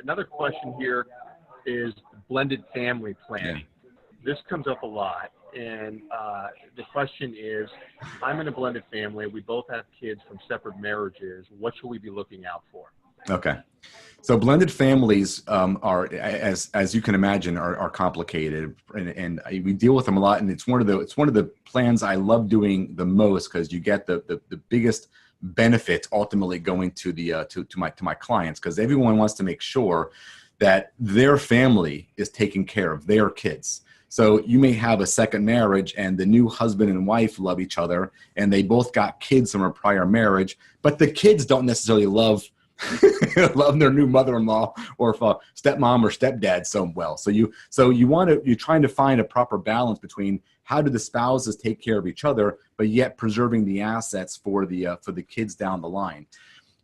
another question here is blended family planning. This comes up a lot, and the question is, I'm in a blended family. We both have kids from separate marriages. What should we be looking out for? Okay. So blended families are, as you can imagine, are complicated, and we deal with them a lot. And it's one of the plans I love doing the most, because you get the biggest benefit ultimately going to the to my clients, because everyone wants to make sure that their family is taking care of their kids. So you may have a second marriage and the new husband and wife love each other and they both got kids from a prior marriage, but the kids don't necessarily love their new mother-in-law or stepmom or stepdad so well. So you're trying to find a proper balance between how do the spouses take care of each other, but yet preserving the assets for the kids down the line.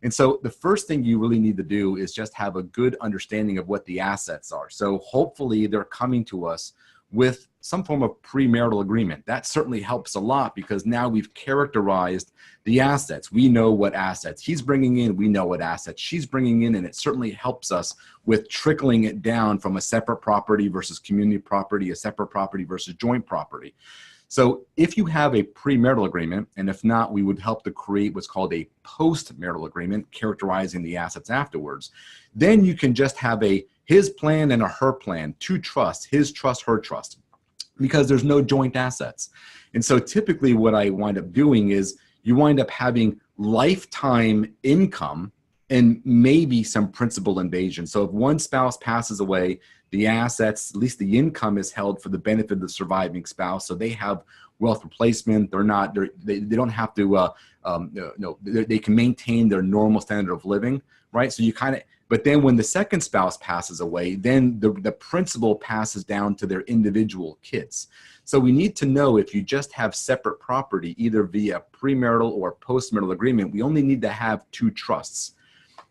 And so the first thing you really need to do is just have a good understanding of what the assets are. So hopefully they're coming to us with some form of premarital agreement. That certainly helps a lot, because now we've characterized the assets. We know what assets he's bringing in. We know what assets she's bringing in. And it certainly helps us with trickling it down from a separate property versus community property, a separate property versus joint property. So if you have a premarital agreement, and if not, we would help to create what's called a post-marital agreement, characterizing the assets afterwards. Then you can just have a his plan and a her plan, two trusts, his trust, her trust, because there's no joint assets. And so typically what I wind up doing is you wind up having lifetime income and maybe some principal invasion. So if one spouse passes away, the assets, at least the income, is held for the benefit of the surviving spouse. So they have wealth replacement. They don't have to, they can maintain their normal standard of living, right? So you kind of, but then when the second spouse passes away, then the principal passes down to their individual kids. So we need to know, if you just have separate property, either via premarital or postmarital agreement, we only need to have two trusts.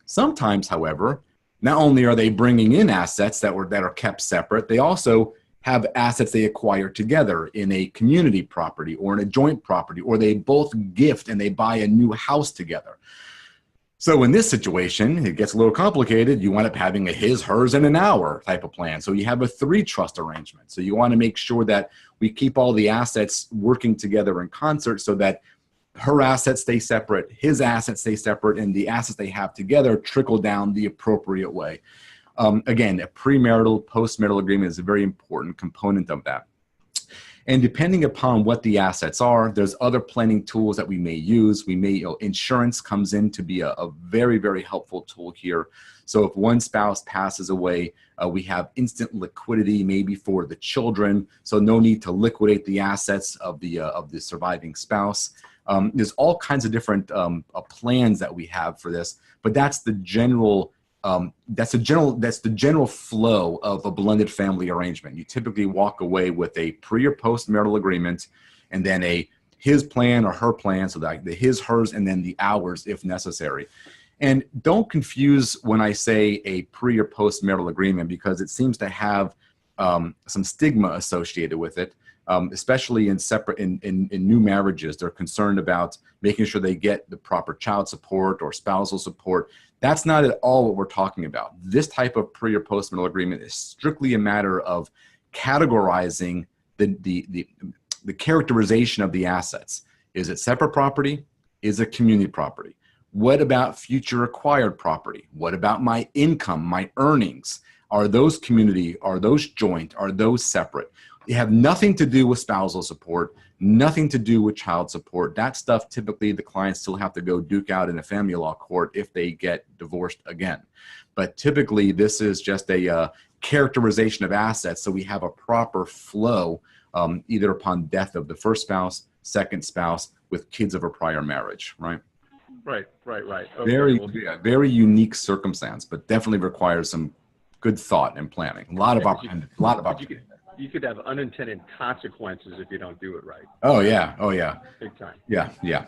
Sometimes, however, not only are they bringing in assets that are kept separate, they also have assets they acquire together in a community property or in a joint property, or they both gift and they buy a new house together. So in this situation, it gets a little complicated. You wind up having a his, hers, and an our type of plan. So you have a 3-trust arrangement. So you want to make sure that we keep all the assets working together in concert, so that her assets stay separate, his assets stay separate, and the assets they have together trickle down the appropriate way. Again, a premarital, postmarital agreement is a very important component of that. And depending upon what the assets are, there's other planning tools that we may use. Insurance comes in to be a very, very helpful tool here. So if one spouse passes away, we have instant liquidity maybe for the children. So no need to liquidate the assets of the surviving spouse. There's all kinds of different plans that we have for this, but that's the general flow of a blended family arrangement. You typically walk away with a pre or post marital agreement, and then a his plan or her plan, so that the his, hers, and then the ours if necessary. And don't confuse when I say a pre or post marital agreement, because it seems to have some stigma associated with it. Especially in new marriages, they're concerned about making sure they get the proper child support or spousal support. That's not at all what we're talking about. This type of pre or post-marital agreement is strictly a matter of categorizing the characterization of the assets. Is it separate property? Is it community property? What about future acquired property? What about my income, my earnings? Are those community? Are those joint? Are those separate? They have nothing to do with spousal support, nothing to do with child support. That stuff, typically the clients still have to go duke out in a family law court if they get divorced again. But typically this is just a characterization of assets, so we have a proper flow either upon death of the first spouse, second spouse, with kids of a prior marriage, right? Right. Okay. Very unique circumstance, but definitely requires some good thought and planning. A lot of opportunity. You could have unintended consequences if you don't do it right. Oh yeah. Big time. Yeah.